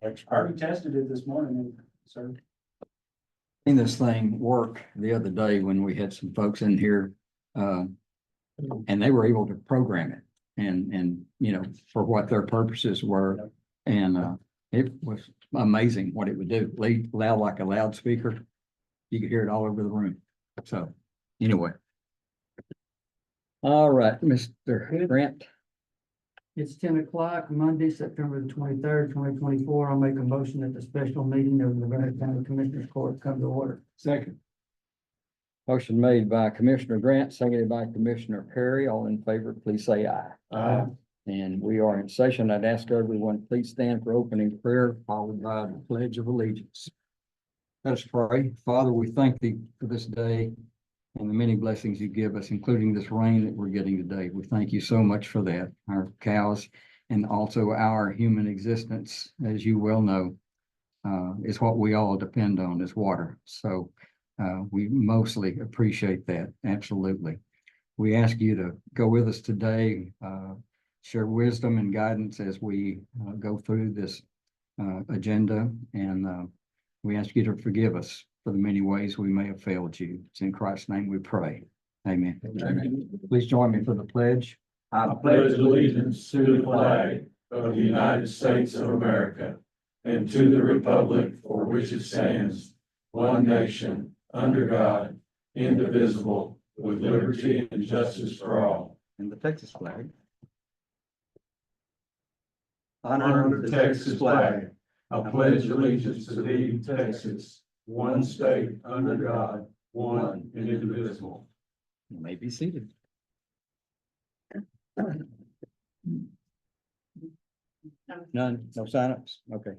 Already tested it this morning, sir. Seen this thing work the other day when we had some folks in here, and they were able to program it and, you know, for what their purposes were. And, it was amazing what it would do. Loud like a loudspeaker. You could hear it all over the room. So anyway. All right, Mr. Grant. It's 10 o'clock, Monday, September the 23rd, 2024. I'll make a motion that the special meeting of the Navarro County Commissioners Court come to order. Second. Motion made by Commissioner Grant, seconded by Commissioner Perry. All in favor, please say aye. Aye. And we are in session. I'd ask everyone, please stand for opening prayer, followed by the Pledge of Allegiance. Let us pray. Father, we thank thee for this day and the many blessings you give us, including this rain that we're getting today. We thank you so much for that. Our cows and also our human existence, as you well know, is what we all depend on, is water. So we mostly appreciate that. Absolutely. We ask you to go with us today, share wisdom and guidance as we go through this agenda. And we ask you to forgive us for the many ways we may have failed you. It's in Christ's name we pray. Amen. Amen. Please join me for the pledge. I pledge allegiance to the flag of the United States of America and to the republic for which it stands, one nation, under God, indivisible, with liberty and justice for all. And the Texas flag. Honor the Texas flag. I pledge allegiance to thee, Texas, one state, under God, one and indivisible. You may be seated. None, no signups? Okay.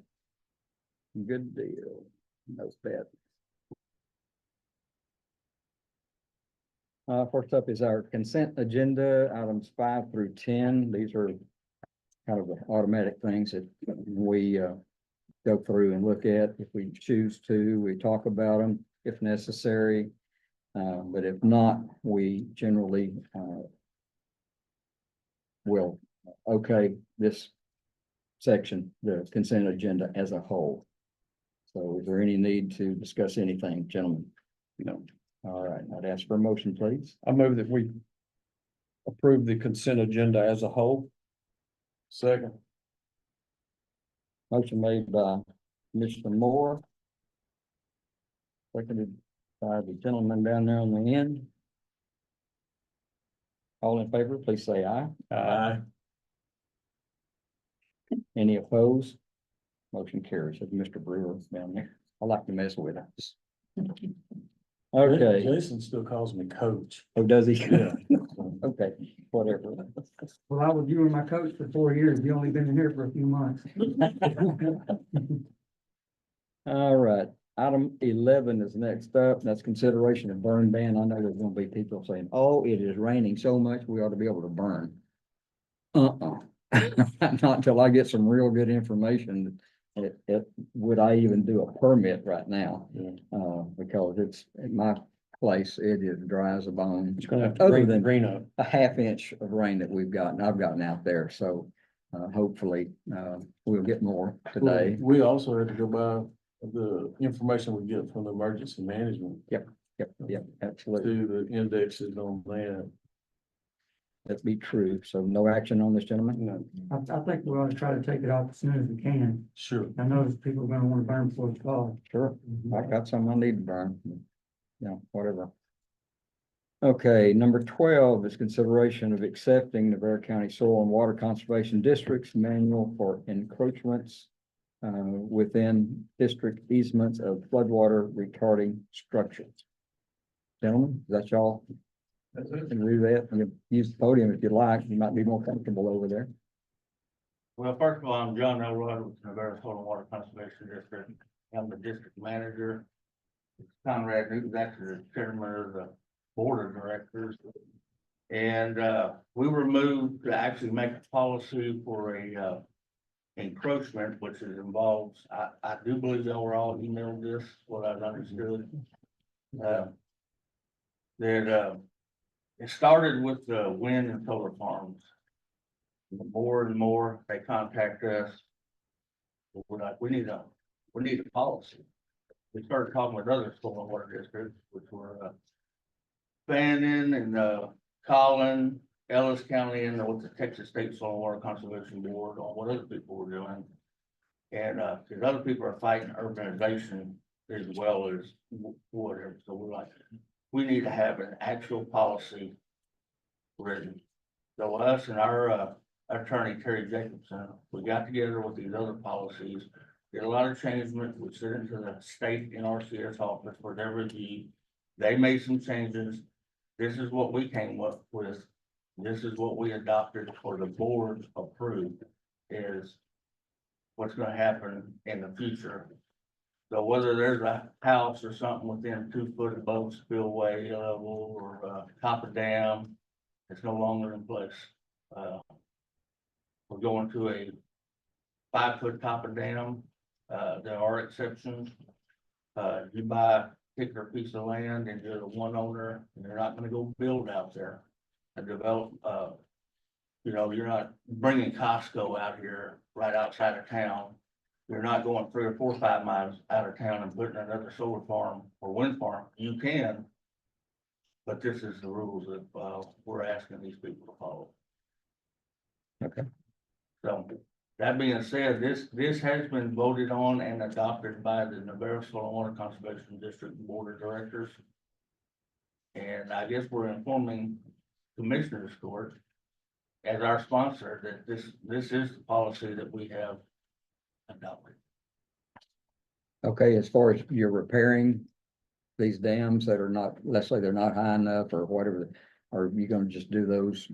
Good deal. That's bad. First up is our consent agenda, items 5 through 10. These are kind of the automatic things that we go through and look at. If we choose to, we talk about them if necessary. But if not, we generally will okay this section, the consent agenda as a whole. So is there any need to discuss anything, gentlemen? No. All right, I'd ask for a motion, please. I move that we approve the consent agenda as a whole. Second. Motion made by Commissioner Moore. Seconded by the gentleman down there on the end. All in favor, please say aye. Aye. Any opposed? Motion carries. That's Mr. Brewer down there. I like to mess with us. Okay. Jason still calls me coach. Oh, does he? Yeah. Okay, whatever. Well, I was you were my coach for 4 years. You only been in here for a few months. All right, item 11 is next up. That's consideration of burn ban. I know there's gonna be people saying, oh, it is raining so much, we ought to be able to burn. Not until I get some real good information. Would I even do a permit right now? Because it's at my place, it is dry as a bone. It's gonna have to Other bring the than green up. a half inch of rain that I've gotten out there. So hopefully we'll get more today. We also have to go by the information we get from the emergency management Yep, absolutely. to the indexes on that. That'd be true. So no action on this, gentleman? No, I think we ought to try to take it off as soon as we can. sure. I know there's people are gonna want to burn before it's fall. Sure. I got some I need to burn. Yeah, whatever. Okay, number 12 is consideration of accepting Navarro County Soil and Water Conservation District's manual for encroachments within district easements of floodwater retarding structures. Gentlemen, is that y'all? That's it. Can read that? You can use the podium if you like. You might be more comfortable over there. Well, first of all, I'm John Elrod with Navarro Soil and Water Conservation District. I'm the district manager. Conrad Newton's actually the chairman of the board of directors. And we were moved to actually make a policy for a encroachment, which is involves, I do believe y'all were all emailed this, what I've understood. That it started with the wind and solar farms. More and more, they contact us. We're like, we need a policy. We started talking with other stormwater districts, which were, Fannin and, Collin, Ellis County, and with the Texas State Stormwater Conservation Board on what other people were doing. And, because other people are fighting urbanization as well as whatever, so we're like, we need to have an actual policy written. So us and our, attorney Terry Jacobson, we got together with these other policies, did a lot of changement, we sent it to the state NRCS office for their review. They made some changes. This is what we came up with. This is what we adopted or the board approved is what's gonna happen in the future. So whether there's a house or something within 2 foot above spillway level or, top of dam, it's no longer in place. We're going to a 5 foot top of dam. There are exceptions. You buy a particular piece of land and you're the one owner, and you're not gonna go build out there and develop, you're not bringing Costco out here right outside of town. You're not going 3 or 4 or 5 miles out of town and putting another solar farm or wind farm. You can, but this is the rules that, we're asking these people to follow. Okay. So, that being said, this has been voted on and adopted by the Navarro Soil and Water Conservation District Board of Directors. And I guess we're informing Commissioners Court as our sponsor that this is the policy that we have adopted. Okay, as far as you're repairing these dams that are not, let's say they're not high enough or whatever, are you gonna just do those,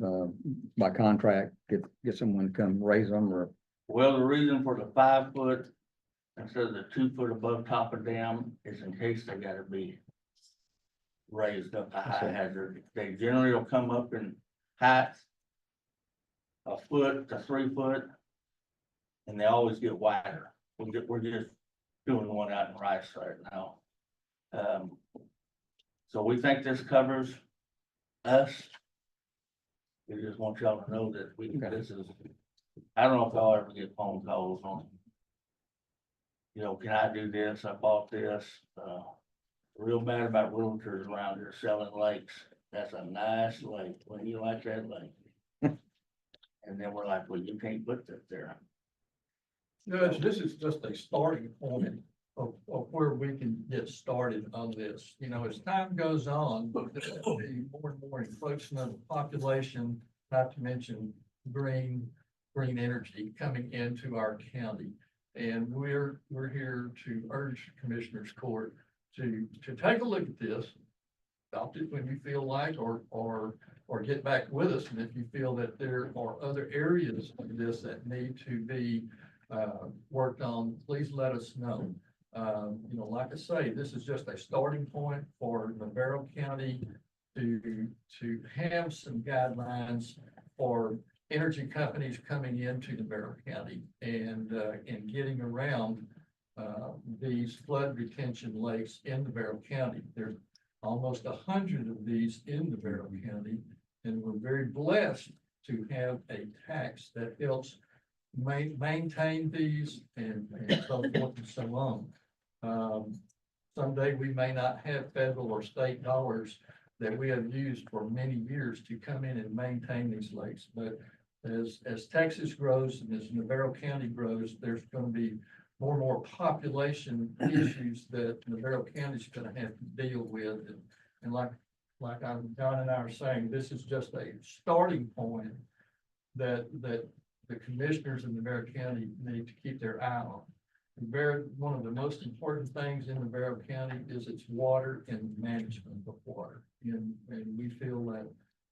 by contract, get someone to come raise them or? Well, the reason for the 5 foot instead of the 2 foot above top of dam is in case they gotta be raised up to high Okay. hazard. They generally will come up in height 1 foot to 3 foot, and they always get wider. We're just doing one out in Rice right now. So we think this covers us. We just want y'all to know that this is, I don't know if y'all ever get phone calls on, can I do this? I bought this. Real bad about realtors around here selling lakes. That's a nice lake. When you like that lake. And then we're like, well, you can't put that there. Judge, this is just a starting point of where we can get started on this. As time goes on, there will be more and more encroachment of the population, not to mention green energy coming into our county. And we're here to urge Commissioners Court to take a look at this, adopt it when you feel like, or get back with us. And if you feel that there are other areas of this that need to be worked on, please let us know. Like I say, this is just a starting point for Navarro County to have some guidelines for energy companies coming into Navarro County and getting around these flood retention lakes in Navarro County. There's almost 100 of these in Navarro County, and we're very blessed to have a tax that helps maintain these and so forth and so on. Someday we may not have federal or state dollars that we have used for many years to come in and maintain these lakes, but as Texas grows and as Navarro County grows, there's going to be more and more population issues that Navarro County is going to have to deal with. And like John and I are saying, this is just a starting point that the commissioners in Navarro County need to keep their eye on. One of the most important things in Navarro County is its water and management of water. And we feel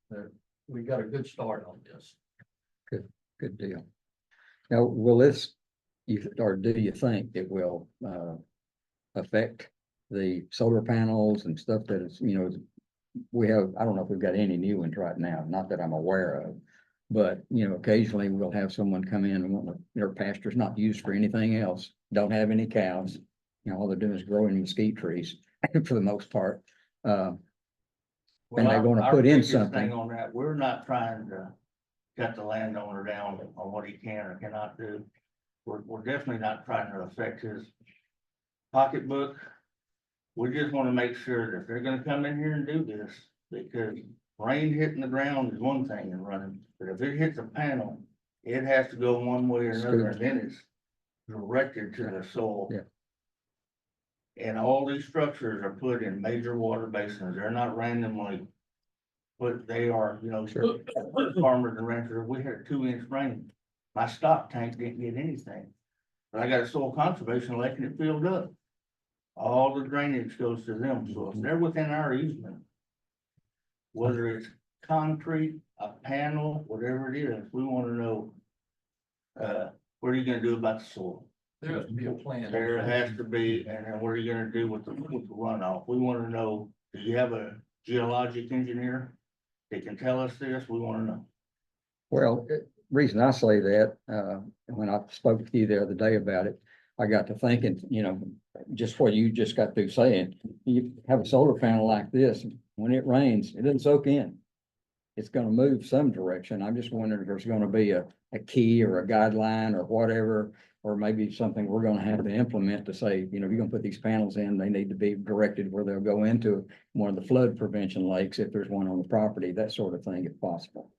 that we got a good start on this. Good deal. Now, will this, or do you think it will affect the solar panels and stuff that is, we have, I don't know if we've got any new ones right now, not that I'm aware of, but, occasionally we'll have someone come in and want their pasture's not used for anything else, don't have any cows, all they're doing is growing mesquite trees for the most part. And they're going to Our put in biggest something. thing on that, we're not trying to cut the landowner down on what he can or cannot do. we're definitely not trying to affect his pocketbook. We just wanna make sure that if they're gonna come in here and do this, because rain hitting the ground is one thing and running, but if it hits a panel, it has to go one way or another, and then it's directed to the soil. Yeah. And all these structures are put in major water basins. They're not randomly. But they are, you know, Sure. farmers and ranchers, we had a 2-inch rain. My stock tank didn't get anything. But I got a soil conservation lake and it filled up. All the drainage goes to them, so if they're within our easement. Whether it's concrete, a panel, whatever it is, we wanna know. What are you gonna do about the soil? There has to be a plan. There has to be, and then what are you gonna do with the runoff? We wanna know, do you have a geologic engineer? That can tell us this, we wanna know. Well, reason I say that, when I spoke with you the other day about it, I got to thinking, you know, just what you just got through saying. You have a solar panel like this, when it rains, it doesn't soak in. It's gonna move some direction. I'm just wondering if there's gonna be a key or a guideline or whatever, or maybe something we're gonna have to implement to say, you know, you're gonna put these panels in, they need to be directed where they'll go into one of the flood prevention lakes, if there's one on the property, that sort of thing, if possible.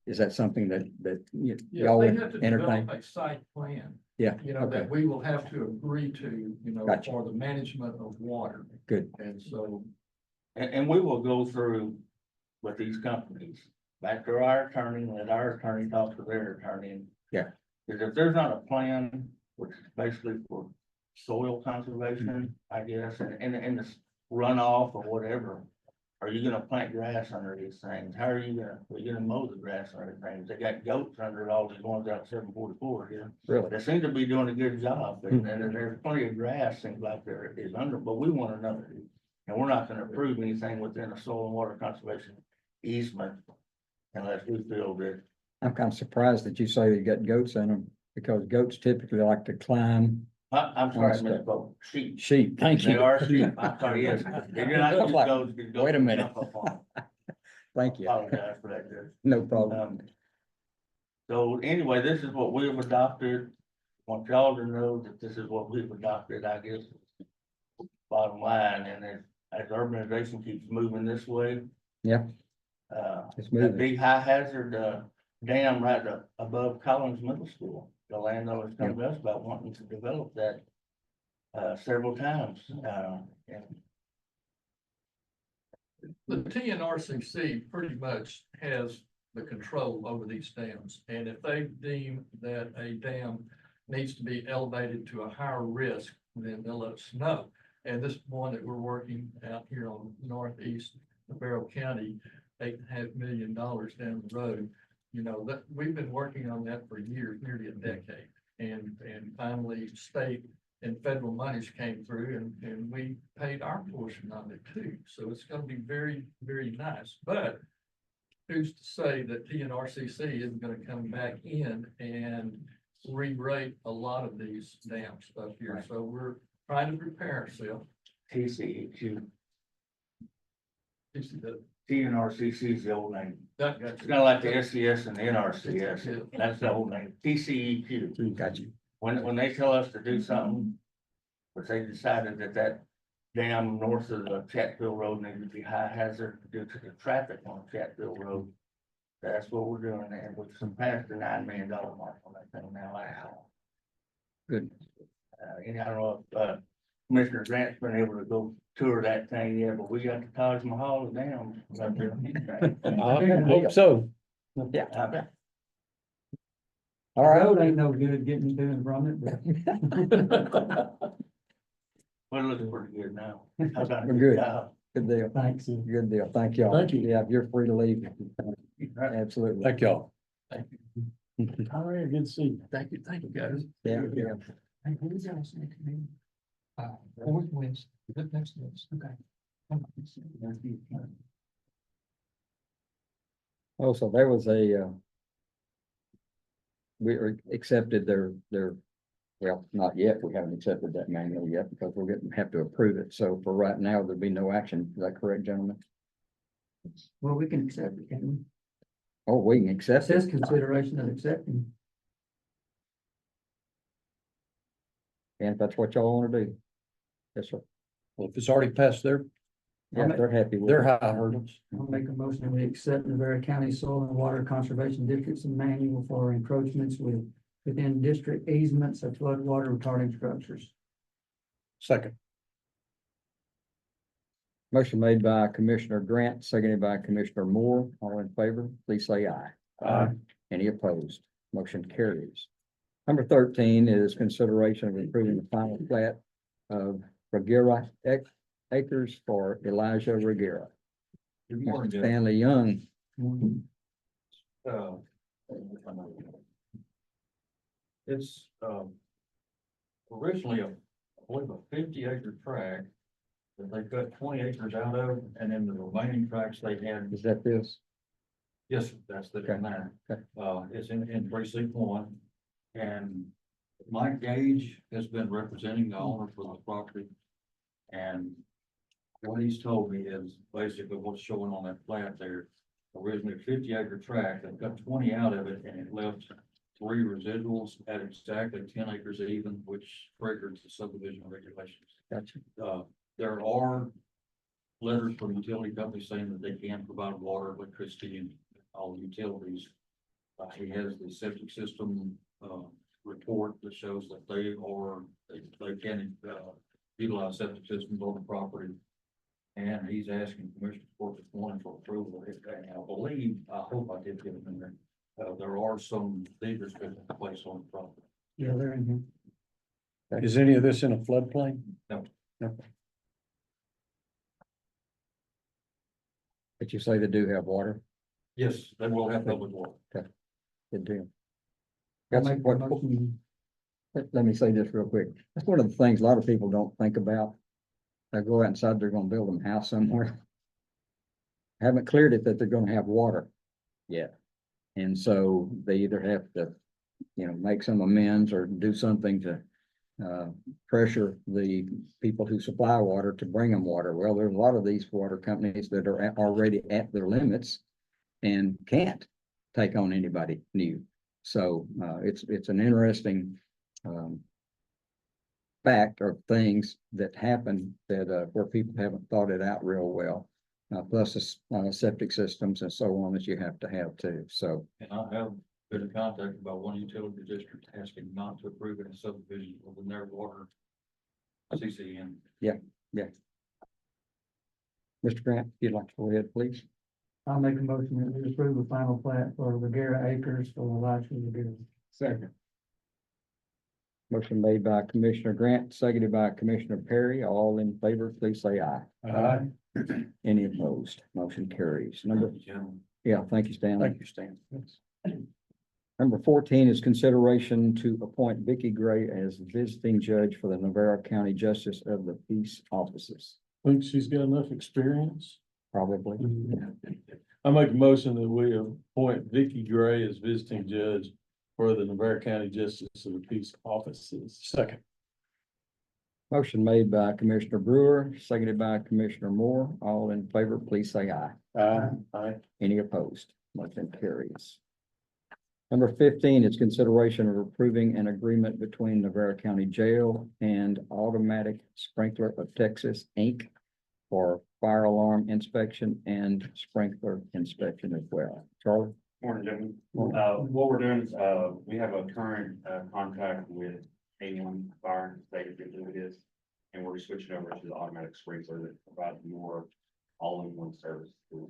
Is that something that Yes, y'all they would have to entertain? develop a site plan, Yeah, you know, okay, that we will have to agree to, you know, Gotcha. for the management of water. good. And so, And we will go through with these companies, back to our attorney, let our attorney talk to their attorney. Yeah. Because if there's not a plan, which is basically for soil conservation, I guess, and the runoff or whatever. Are you gonna plant grass under these things? How are you gonna mow the grass under things? They got goats under all these ones out 744 here. Really? They seem to be doing a good job, and there's plenty of grass seems like there is under, but we wanna know. And we're not gonna approve anything within a soil and water conservation easement unless we feel that. I'm kind of surprised that you say they got goats in them, because goats typically like to climb I'm sorry, I Understood. misspoke. Sheep. sheep. Thank They you. are sheep. I'm sorry, yes. They do not use Like, goats. 'Cause goats wait a will minute. jump up on 'em. Thank you. Apologize for that, Judge. No problem. So anyway, this is what we've adopted. Want y'all to know that this is what we've adopted, I guess. Bottom line, and as urbanization keeps moving this way. Yeah. It's That moving. big high hazard, dam right above Collins Middle School. The landowners come to us about wanting to develop that. Several times, and the TNRCC pretty much has the control over these dams. And if they deem that a dam needs to be elevated to a higher risk, then they'll let us know. And this one that we're working out here on northeast Navarro County, $8.5 million down the road. You know, that we've been working on that for years, nearly a decade. And finally, state and federal monies came through and we paid our portion of it too. So it's gonna be very, very nice. But who's to say that TNRCC isn't gonna come back in and re-rate a lot of these dams up here? Right. So we're trying to prepare ourselves. TCEQ, You see that- TNRCC is the old name. that- It's kind of like the SCS and the NRCS. That's the old name, TCEQ. Got you. When they tell us to do something, but they decided that dam north of the Chatfield Road needed to be high hazard due to the traffic on Chatfield Road. That's what we're doing, and we've surpassed the $9 million mark on that thing now. Wow. Good. And I don't know if, Commissioner Grant's been able to go tour that thing yet, but we got the Taj Mahal of dams up there. I hope so. Yeah. Uh, All The right. road ain't no good getting to and from it, but We're looking pretty good now. I've done a We're good. job. Good deal. thanks. Good deal. Thank y'all. Thank you. Yeah, you're free to leave. Absolutely. Thank y'all. Thank All right, good to see you. Thank you, guys. Yeah. Hey, who is else next to me? Fourth West, the next list, okay. Oh, so there was accepted their, well, not yet. We haven't accepted that manual yet because we're have to approve it. So for right now, there'll be no action. Is that correct, gentlemen? Well, we can accept it, can we? Oh, we can It accept says it. consideration of accepting. And if that's what y'all want to do. Yes, sir. Well, if it's already passed their, Yeah, if they're happy with their it. high hurdles. I'll make a motion that we accept Navarro County Soil and Water Conservation District's manual for encroachments within district easements of flood water retarding structures. Second. Motion made by Commissioner Grant, seconded by Commissioner Moore. All in favor, please say aye. Aye. Any opposed? Motion carries. Number 13 is consideration of approving the final plat of Regera Acres for Elijah Regera. Good morning, Jeff. Stanley Young. Uh, It's, originally I believe a 50-acre tract that they cut 20 acres out of, and then the remaining tracts they had. Is that this? Yes, that's the Okay. nine. Okay. It's in precinct 1. And Mike Gage has been representing the owner for the property. And what he's told me is basically what's showing on that plat there. Originally a 50-acre tract, they cut 20 out of it, and it left 3 residuals at exactly 10 acres even, which triggered the subdivision regulations. Gotcha. There are letters from utility companies saying that they can provide water, electricity, and all utilities. He has the septic system, report that shows that they can, utilize septic systems on the property. And he's asking Commissioner Court this morning for approval. And I believe, I hope I did get it in there. There are some deed restrictions in place on the property. Yeah, they're in here. Is any of this in a floodplain? No. No. But you say they do have water? Yes, they will have public water. Good deal. I'll That's make a what, motion. let me say this real quick. That's one of the things a lot of people don't think about. They go out and decide they're gonna build them a house somewhere. Haven't cleared it that they're gonna have water yet. And so they either have to, make some amends or do something to pressure the people who supply water to bring them water. Well, there's a lot of these water companies that are already at their limits and can't take on anybody new. So it's an interesting fact or things that happen that where people haven't thought it out real well. Plus septic systems and so on that you have to have too. So And I have been in contact about one utility district asking not to approve any subdivision within their water CCN. Mr. Grant, if you'd like to go ahead, please. I'll make a motion that we approve the final plat for Regera Acres for Elijah Regera. Second. Motion made by Commissioner Grant, seconded by Commissioner Perry. All in favor, please say aye. Aye. Any opposed? Motion carries. Gentlemen. Thank you, Stanley. Thank you, Stan. Number 14 is consideration to appoint Vicky Gray as visiting judge for the Navarro County Justice of the Peace Offices. Think she's got enough experience? Probably. I make a motion that we appoint Vicky Gray as visiting judge for the Navarro County Justice of the Peace Offices. Second. Motion made by Commissioner Brewer, seconded by Commissioner Moore. All in favor, please say aye. Aye. Any opposed? Motion carries. Number 15 is consideration of approving an agreement between Navarro County Jail and Automatic Sprinkler of Texas, Inc. for fire alarm inspection and sprinkler inspection as well. Charlie? Morning, gentlemen. What we're doing is, we have a current, contract with A1 Fire, State of Illinois, and we're switching over to the automatic sprinkler that provides more all-in-one service. Cool.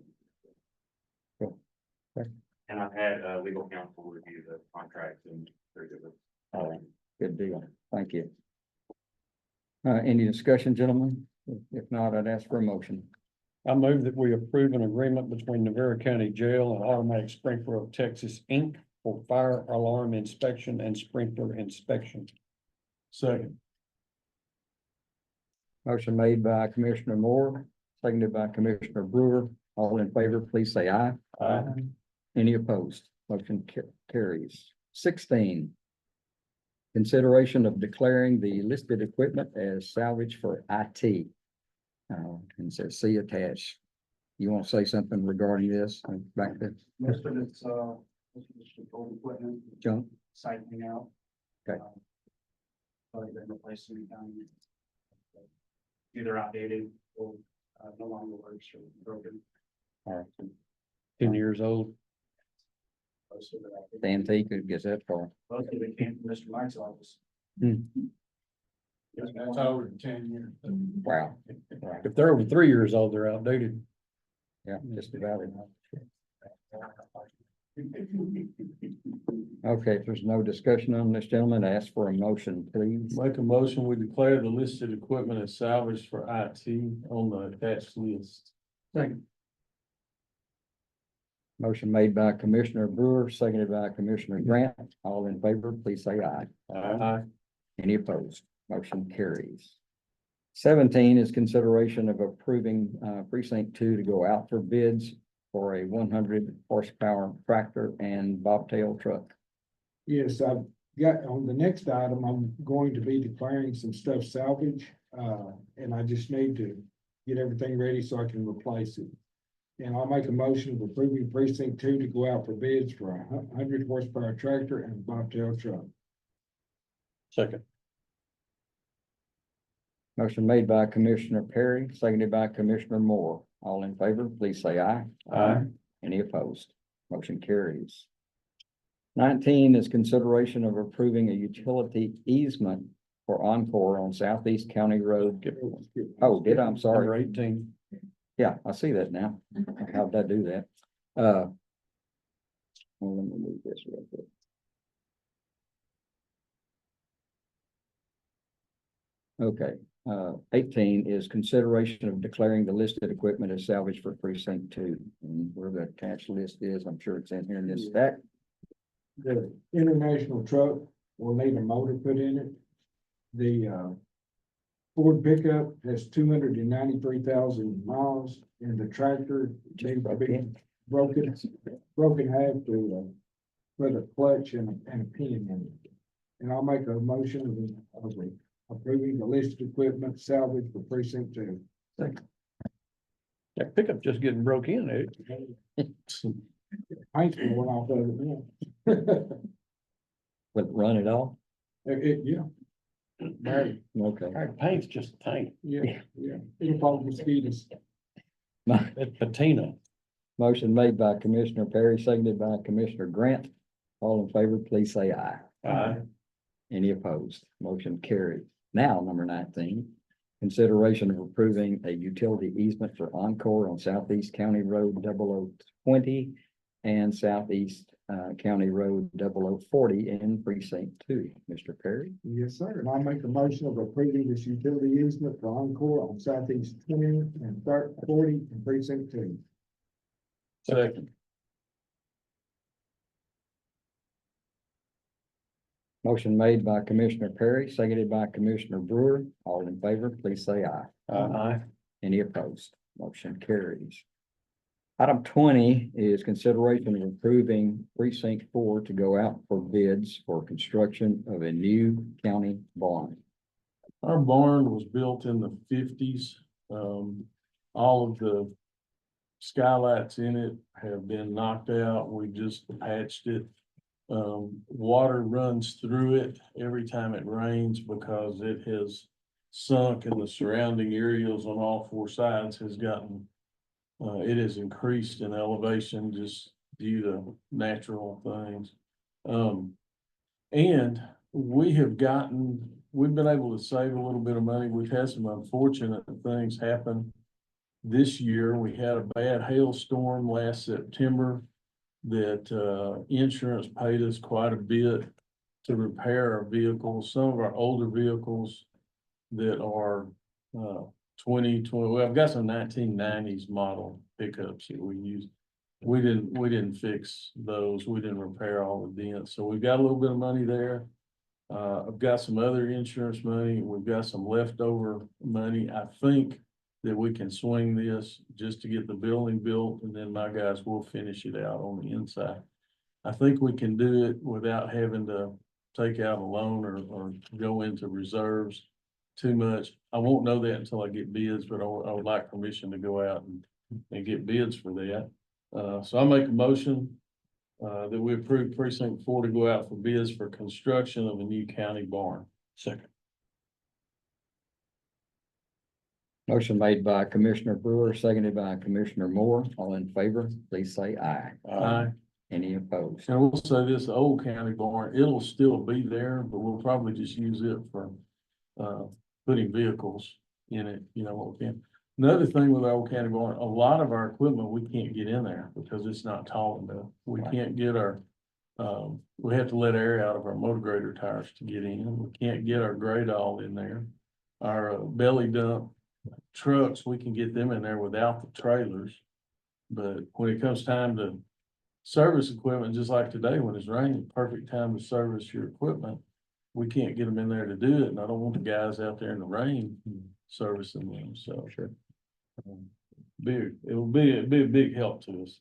Okay. And I've had, legal counsel review the contract and they're good with. All right. Good deal. Thank you. Any discussion, gentlemen? If not, I'd ask for a motion. I move that we approve an agreement between Navarro County Jail and Automatic Sprinkler of Texas, Inc. for fire alarm inspection and sprinkler inspection. Second. Motion made by Commissioner Moore, seconded by Commissioner Brewer. All in favor, please say aye. Aye. Any opposed? Motion carries. 16. Consideration of declaring the listed equipment as salvage for IT. And it says see attached. You want to say something regarding this back there, Most of it's, this is just old equipment, John? cycling out. Okay. Probably been replaced in the county. Either outdated or no longer works or broken. All right. 10 years old. Most of it, I think, The antique, it gets that far. most of it came from Mr. Mike's office. That's over 10 years. Wow. If they're over 3 years old, they're outdated. Yeah, just about it. Okay, if there's no discussion on this, gentleman, ask for a motion, please. Make a motion, we declare the listed equipment as salvaged for IT on the attached list. Second. Motion made by Commissioner Brewer, seconded by Commissioner Grant. All in favor, please say aye. Aye. Any opposed? Motion carries. 17 is consideration of approving precinct 2 to go out for bids for a 100 horsepower tractor and bobtail truck. Yes, I've got, on the next item, I'm going to be declaring some stuff salvage, and I just need to get everything ready so I can replace it. And I'll make a motion of approving precinct 2 to go out for bids for a 100 horsepower tractor and bobtail truck. Second. Motion made by Commissioner Perry, seconded by Commissioner Moore. All in favor, please say aye. Aye. Any opposed? Motion carries. 19 is consideration of approving a utility easement for Encore on Southeast County Road. Oh, did I? I'm sorry. Number 18. Yeah, I see that now. How'd I do that? Well, let me move this real quick. Okay, 18 is consideration of declaring the listed equipment as salvage for precinct 2. And where the attached list is, I'm sure it's in here in this stack. The international truck will need a motor put in it. The Ford pickup has 293,000 miles, and the tractor needs to be broken half to put a clutch and a pin in it. And I'll make a motion of approving the listed equipment salvage for precinct 2. That pickup just getting broke in, eh? Paint's going off of it now. Would it run it all? Yeah. Right, Okay. Our paint's just tank. yeah. It'll probably mosquitoes. It's patina. Motion made by Commissioner Perry, seconded by Commissioner Grant. All in favor, please say aye. Aye. Any opposed? Motion carried. Now, number 19, consideration of approving a utility easement for Encore on Southeast County Road 0020 and Southeast County Road 0040 in precinct 2. Mr. Perry, Yes, sir. And I'll make a motion of approving this utility easement for Encore on Southeast 20 and 40 in precinct 2. Second. motion made by Commissioner Perry, seconded by Commissioner Brewer. All in favor, please say aye. Aye. Any opposed? Motion carries. Item 20 is consideration of approving precinct 4 to go out for bids for construction of a new county barn. Our barn was built in the 50s. All of the skylights in it have been knocked out. We just patched it. Water runs through it every time it rains because it has sunk, and the surrounding areas on all four sides has gotten, it has increased in elevation just due to natural things. And we've been able to save a little bit of money. We've had some unfortunate things happen this year. We had a bad hailstorm last September that insurance paid us quite a bit to repair our vehicles. Some of our older vehicles that are 2020, well, I've got some 1990s model pickups that we use. We didn't fix those. We didn't repair all the dents. So we've got a little bit of money there. I've got some other insurance money. We've got some leftover money. I think that we can swing this just to get the building built, and then my guys will finish it out on the inside. I think we can do it without having to take out a loan or go into reserves too much. I won't know that until I get bids, but I would like permission to go out and get bids for that. So I make a motion that we approve precinct 4 to go out for bids for construction of a new county barn. Second. Motion made by Commissioner Brewer, seconded by Commissioner Moore. All in favor, please say aye. Any opposed? And we'll say this, the old county barn, it'll still be there, but we'll probably just use it for, putting vehicles in it, you know, what we can. Another thing with our old county barn, a lot of our equipment, we can't get in there because it's not tall enough. We Right. can't get our, we have to let air out of our motor grader tires to get in. We can't get our grade all in there. Our belly dump trucks, we can get them in there without the trailers. But when it comes time to service equipment, just like today when it's raining, perfect time to service your equipment. We can't get them in there to do it, and I don't want the guys out there in the rain servicing them, so. Sure. It'll be a big help to us.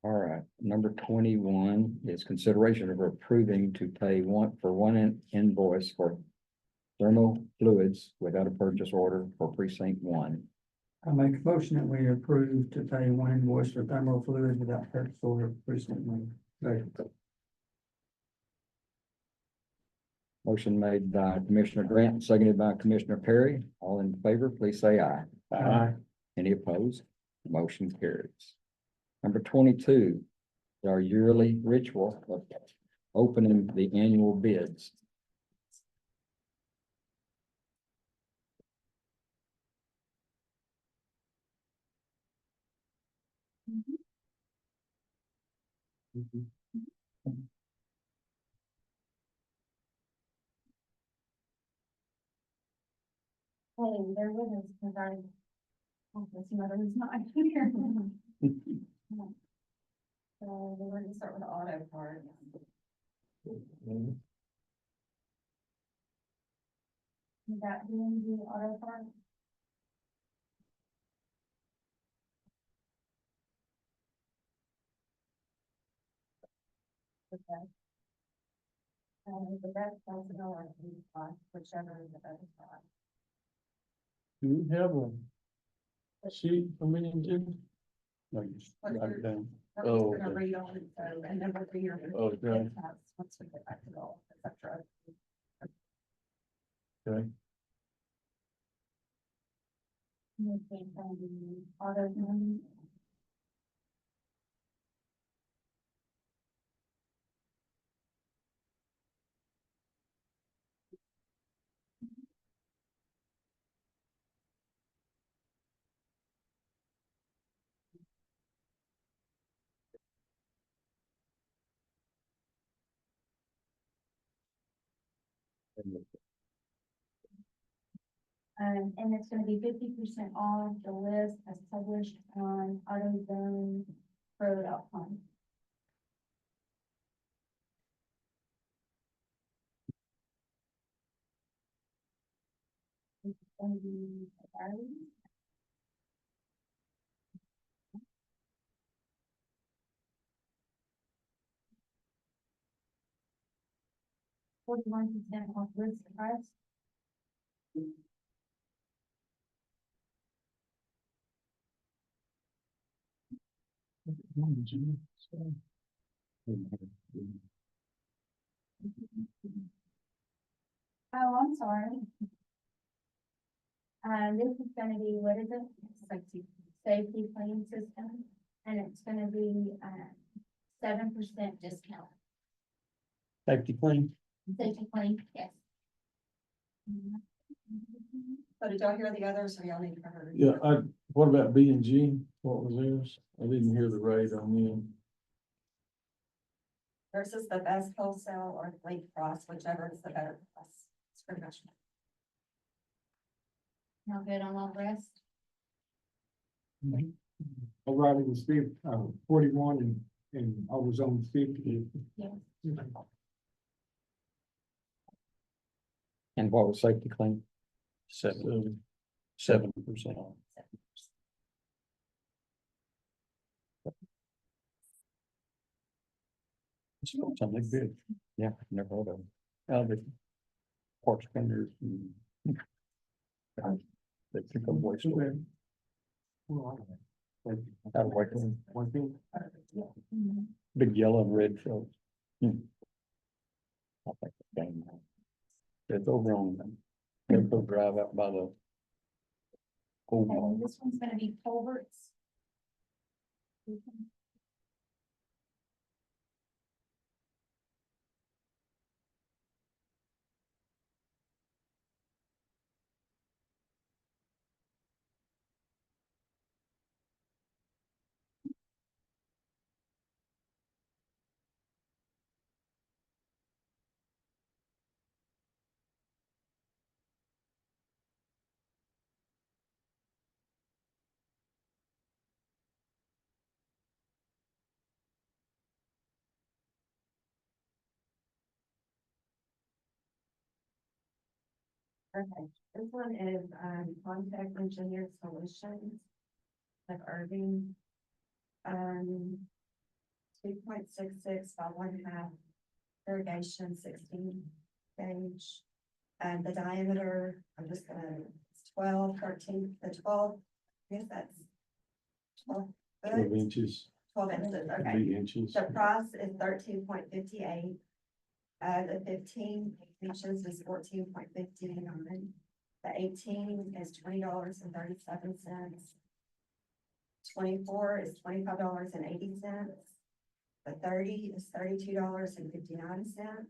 All right, number 21 is consideration of approving to pay one invoice for thermal fluids without a purchase order for precinct 1. I make a motion that we approve to pay one invoice for thermal fluids without purchase order for precinct 1. Motion made by Commissioner Grant, seconded by Commissioner Perry. All in favor, please say aye. Aye. Any opposed? Motion carries. Number 22, is our yearly ritual of opening the annual bids. Hey, there with us, because this mother is not here. So we're going to start with the auto part. Is that doing the auto part? Okay. The best $1,000 whichever is the best spot. Do we have a sheet for me and Jim? No, you just write it down. I'm Oh, just gonna okay. read on it, so, and then we'll do your. Okay. Once we get back to the office, et cetera. Okay. Okay, from the auto one. And it's gonna be 50% off the list as published on AutoZonePro.com. It's gonna be batteries. $41% off list price. Oh, I'm sorry. This is gonna be, what is it? Safety clean system, and it's gonna be, 7% discount. Safety clean. Safety clean, yes. So did y'all hear the others, or y'all need to hear? Yeah, what about B and G? What was theirs? I didn't hear the rate on them. Versus the best wholesale or fleet cross, whichever is the better price. It's pretty much. Y'all good on all the rest? All right, it was 41 and I was on 50. Yes. And what was safety claim? 7% off. It's something good. Yeah, never heard of it. Out of parts vendors. They pick up waste. Out of Wakeland. Big yellow and red trucks. I think it's game. It's over on, Gecko Drive out by the. Old And mall. this one's gonna be culverts. Okay, this one is, Contact Engineered Solutions of Irving. 2.66 by 1/2 irrigation, 16 gauge. And the diameter, I'm just gonna, it's 12, 13, the 12, I guess that's 12 12 foot, inches, 12 inches, okay. 8 inches. The price is 13.58. The 15 inches is 14.59. The 18 is $20.37. 24 is $25.80. The 30 is $32.59.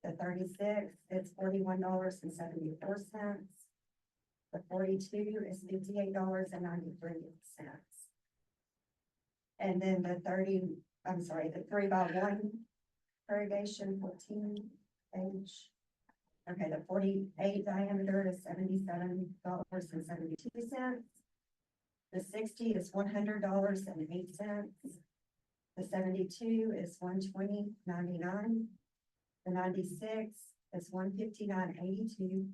The 36 is $41.74. The 42 is $58.93. And then the 3x1 irrigation 14 inch. Okay, the 48 diameter is $77.72. The 60 is $100.08. The 72 is $120.99. The 96 is $159.82.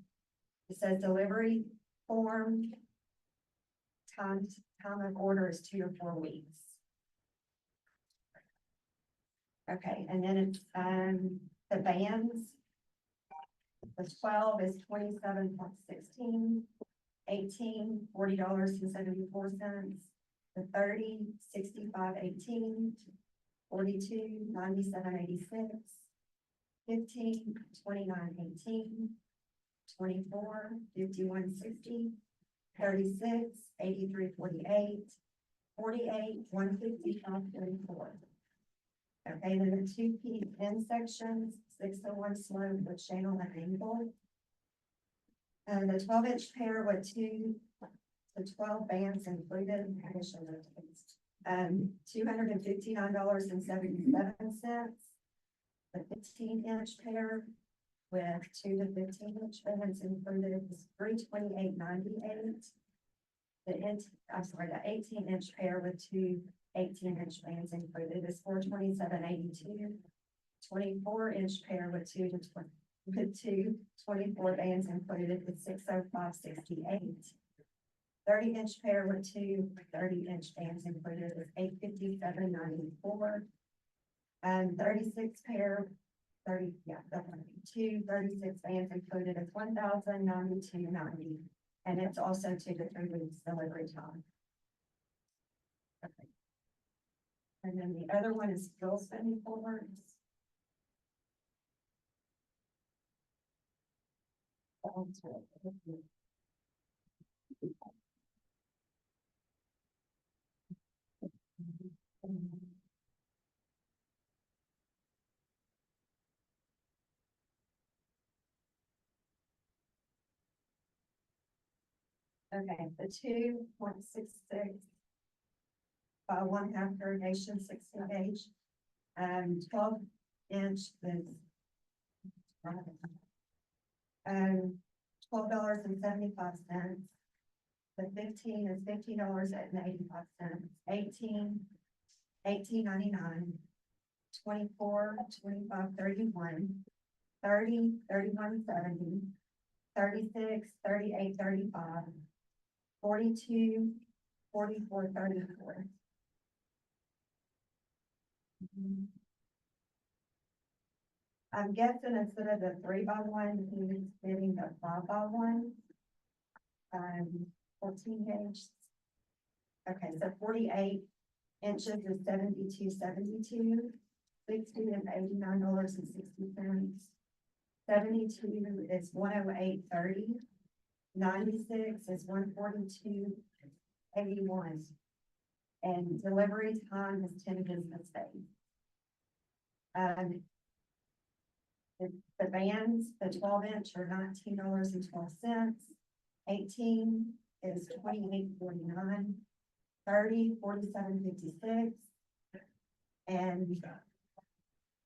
It says delivery form. Time of order is 2 to 4 weeks. Okay, and then it's, the bands. The 12 is 27.16, 18, $40.74. The 30, 65.18, 42, 97.86, 15, 29.18, 24, 51.60, 36, 83.48, 48, 155.44. Okay, then the 2 end sections, 601 slope with channel and angle. And the 12-inch pair with the 12 bands included, I guess you'll note these. $259.77. The 15-inch pair with 2 to 15-inch bands included is $328.98. The 18-inch pair with 2 18-inch bands included is $427.82. 24-inch pair with 2 24 bands included is $605.68. 30-inch pair with 2 30-inch bands included is $857.94. And 36 pair, 2 36 bands included is $1,092.90. And it's also 2 to 3 weeks delivery time. Okay. And then the other one is fuel spending forwards. Okay, the 2.66 by 1/2 irrigation, 16 gauge, 12-inch is $12.75. The 15 is $15.85. 18, $18.99. 24, $25.31. 30, $31.70. 36, $38.35. 42, $44.34. I'm guessing instead of the 3x1, he's getting the 5x1. 14 gauge. Okay, so 48 inches is 72.72. 60 is $89.60. 72 is 108.30. 96 is 142.81. And delivery time is 10 business days. The bands, the 12-inch are $19.12. 18 is $28.49. 30, $47.56. And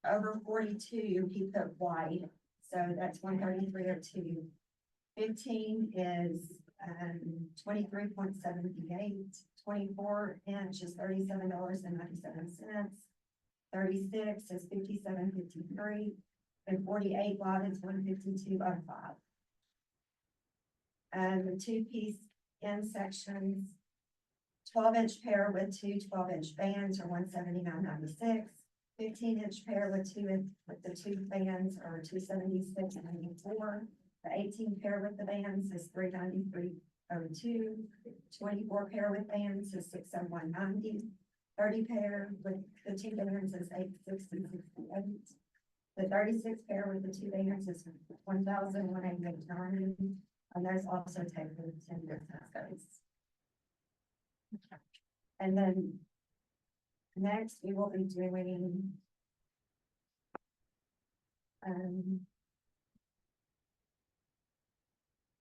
over 42, he put wide, so that's 133.02. 15 is 23.78. 24-inch is $37.97. 36 is $57.53. And 48 wide is $152.05. And the two-piece end sections, 12-inch pair with two 12-inch bands are $179.96. 15-inch pair with the two bands are $276.94. The 18 pair with the bands is $393.02. 24 pair with bands is $671.90. 30 pair with the two bands is $860.68. The 36 pair with the two bands is $1,188.90. And those also take the 10 business days. And then next we will be doing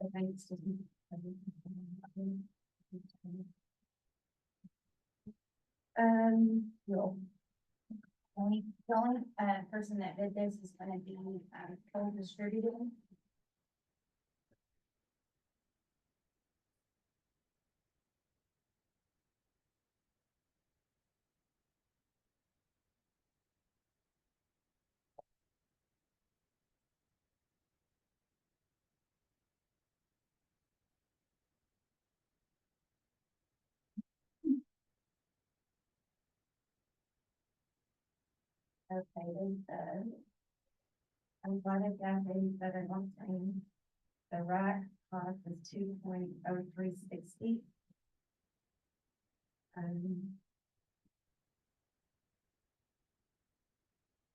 the thanks to Well, the only person that did this is gonna be, co-distributed. okay, I'm glad gas 87 octane. The rack cost is 2.0360.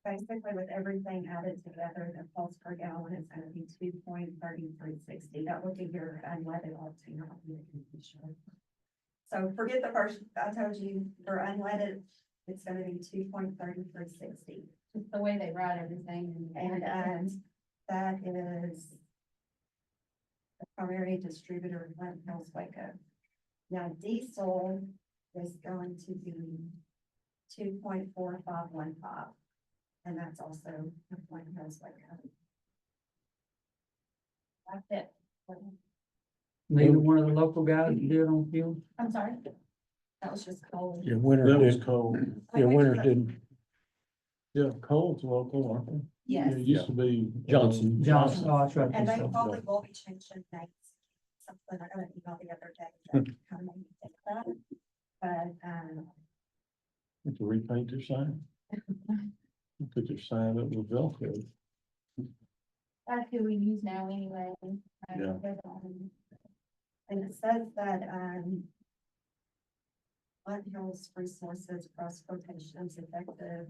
Basically with everything added together, the cost per gallon is gonna be 2.3360. That would be your unleaded octane. Not the conventional. So forget the first, I told you, for unleaded, it's gonna be 2.3360. Just the way they write everything. And that is the primary distributor of Flint Hills Waco. Now diesel is going to be 2.4515. And that's also the Flint Hills Waco. That's it. Neither one of the local guys did on fuel. I'm sorry. That was just cold. Yeah, Winters That was did, cold. yeah, Winters didn't, Yeah, Cole's local, aren't they? Yes, It used to be. Johnson. Johnson, oh, that's right. and they probably will be changing names. Something I got an email the other day that kind of made me think about it. But, It's a repaint their sign. Put their sign up with Velcro. That's who we use now anyway. Yeah. and it says that, Flint Hills Resources cross quotations effective.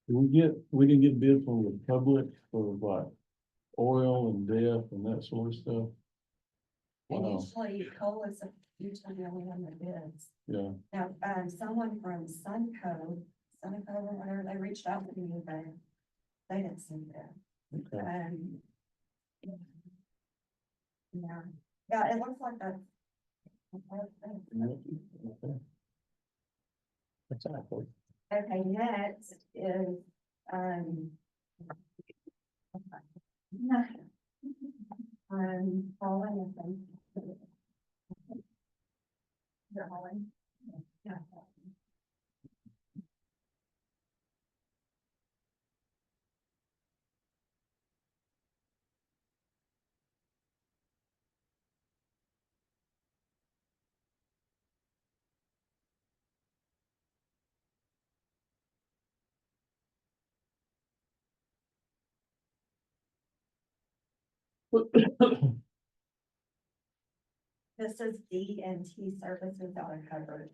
We didn't get bid from the public for what? Oil and DEF and that sort of stuff. And Wow. usually coal is usually the only one that bids. Yeah, Now, someone from Sunco, or whatever, they reached out to me, but they didn't see that. okay. Yeah, it looks like that. Okay. Exactly. Okay, next is, Holland, I think. Is it Holland? Yeah. This is D and T services that are covered.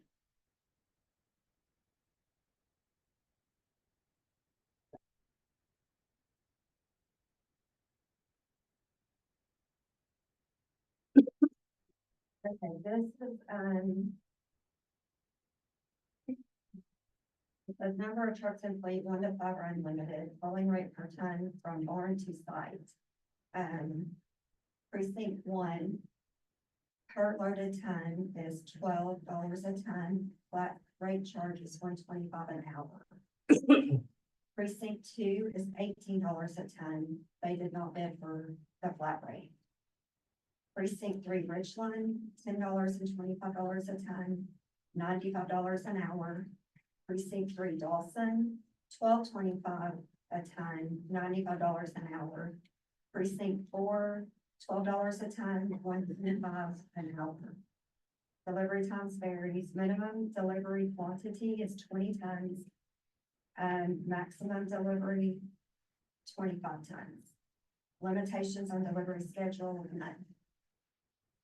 Okay, this is, it says number of trucks in fleet, 1 to 5 are unlimited, hauling rate per ton from barn to site. Precinct 1. Per loaded ton is $12 a ton, flat rate charge is $125 an hour. Precinct 2 is $18 a ton, they did not bid for the flat rate. Precinct 3 Richland, $10 and $25 a ton, $95 an hour. Precinct 3 Dawson, $12.25 a ton, $95 an hour. Precinct 4, $12 a ton, $125 an hour. Delivery times varies. Minimum delivery quantity is 20 tons. And maximum delivery, 25 tons. Limitations on delivery schedule, none.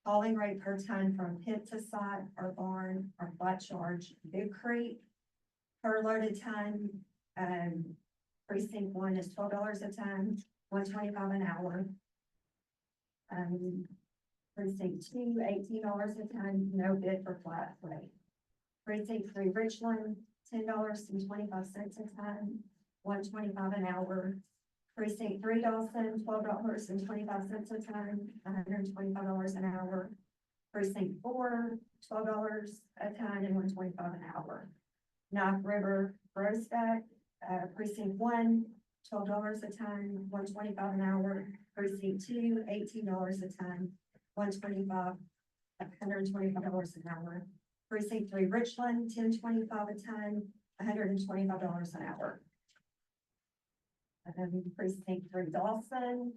Hauling rate per ton from pit to site or barn or flat charge, Big Creek. Per loaded ton, precinct 1 is $12 a ton, $125 an hour. Precinct 2, $18 a ton, no bid for flat rate. Precinct 3 Richland, $10.25 a ton, $125 an hour. Precinct 3 Dawson, $12.25 a ton, $125 an hour. Precinct 4, $12 a ton and $125 an hour. Knife River, Grosstack, precinct 1, $12 a ton, $125 an hour. Precinct 2, $18 a ton, $125 an hour. Precinct 3 Richland, $10.25 a ton, $125 an hour. Precinct 3 Dawson,